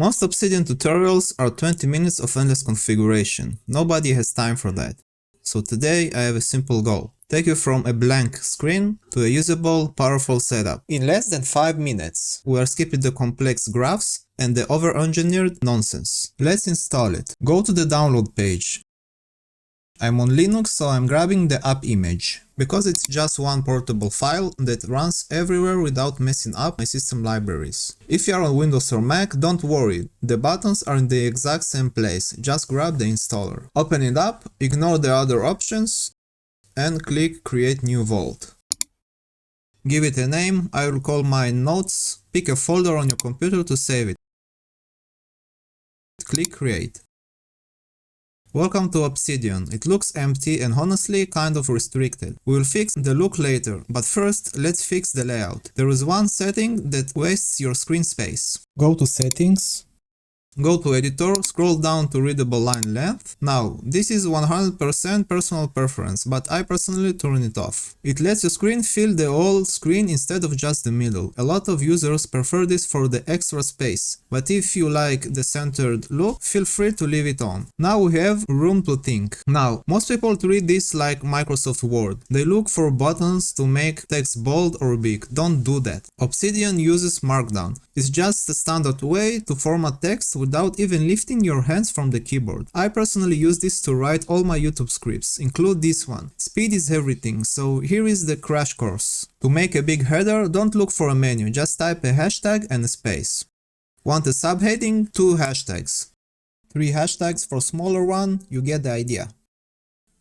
Most Obsidian tutorials are 20 minutes of endless configuration. Nobody has time for that. So today I have a simple goal. Take you from a blank screen to a usable, powerful setup. In less than 5 minutes, we are skipping the complex graphs and the over-engineered nonsense. Let's install it. Go to the download page. I'm on Linux, so I'm grabbing the app image, because it's just one portable file that runs everywhere without messing up my system libraries. If you are on Windows or Mac, don't worry, the buttons are in the exact same place, just grab the installer. Open it up, ignore the other options, and click Create New Vault. Give it a name, I will call mine Notes, pick a folder on your computer to save it. Click Create. Welcome to Obsidian. It looks empty and honestly kind of restricted. We will fix the look later, but first let's fix the layout. There is one setting that wastes your screen space. Go to Settings. Go to Editor, scroll down to Readable Line Length. Now, this is 100% personal preference, but I personally turn it off. It lets your screen fill the whole screen instead of just the middle. A lot of users prefer this for the extra space, but if you like the centered look, feel free to leave it on. Now we have room to think. Now, most people treat this like Microsoft Word. They look for buttons to make text bold or big. Don't do that. Obsidian uses Markdown. It's just a standard way to format text without even lifting your hands from the keyboard. I personally use this to write all my YouTube scripts, include this one. Speed is everything, so here is the crash course. To make a big header, don't look for a menu, just type a hashtag and a space. Want a subheading? 2 hashtags. 3 hashtags for smaller one, you get the idea.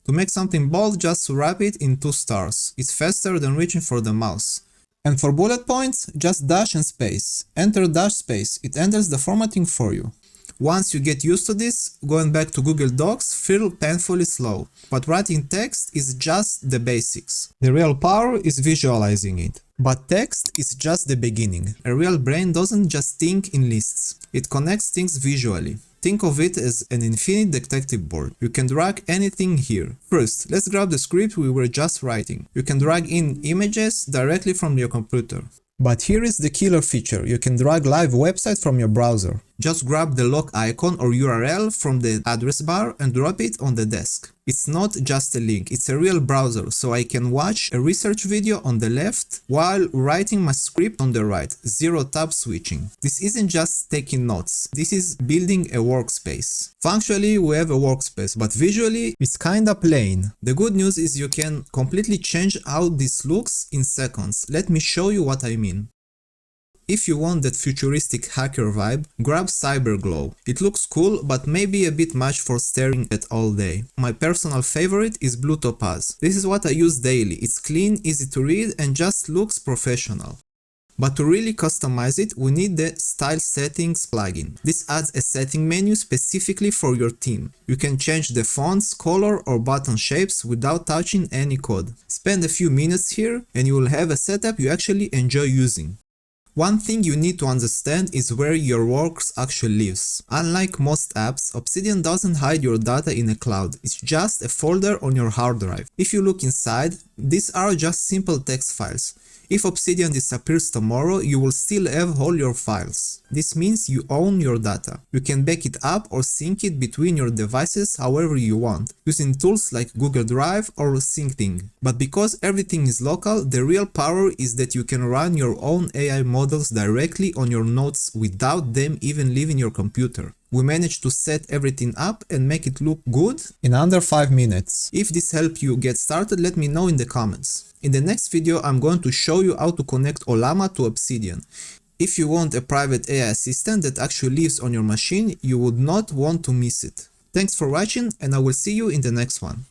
To make something bold, just wrap it in 2 stars. It's faster than reaching for the mouse. And for bullet points, just dash and space. Enter dash space, it enters the formatting for you. Once you get used to this, going back to Google Docs feels painfully slow, but writing text is just the basics. The real power is visualizing it. But text is just the beginning. A real brain doesn't just think in lists, it connects things visually. Think of it as an infinite detective board. You can drag anything here. First, let's grab the script we were just writing. You can drag in images directly from your computer. But here is the killer feature. You can drag live websites from your browser. Just grab the lock icon or URL from the address bar and drop it on the desk. It's not just a link, it's a real browser, so I can watch a research video on the left while writing my script on the right. Zero tab switching. This isn't just taking notes, this is building a workspace. Functionally, we have a workspace, but visually, it's kinda plain. The good news is you can completely change how this looks in seconds. Let me show you what I mean. If you want that futuristic hacker vibe, grab Cyberglow. It looks cool, but maybe a bit much for staring at all day. My personal favorite is Blue Topaz. This is what I use daily. It's clean, easy to read, and just looks professional. But to really customize it, we need the Style Settings plugin. This adds a setting menu specifically for your theme. You can change the fonts, color, or button shapes without touching any code. Spend a few minutes here, and you will have a setup you actually enjoy using. One thing you need to understand is where your work actually lives. Unlike most apps, Obsidian doesn't hide your data in a cloud, it's just a folder on your hard drive. If you look inside, these are just simple text files. If Obsidian disappears tomorrow, you will still have all your files. This means you own your data. You can back it up or sync it between your devices however you want, using tools like Google Drive or Syncing. But because everything is local, the real power is that you can run your own AI models directly on your nodes without them even leaving your computer. We managed to set everything up and make it look good in under 5 minutes. If this helped you get started, let me know in the comments. In the next video, I'm going to show you how to connect Ollama to Obsidian. If you want a private AI assistant that actually lives on your machine, you would not want to miss it. Thanks for watching, and I will see you in the next one.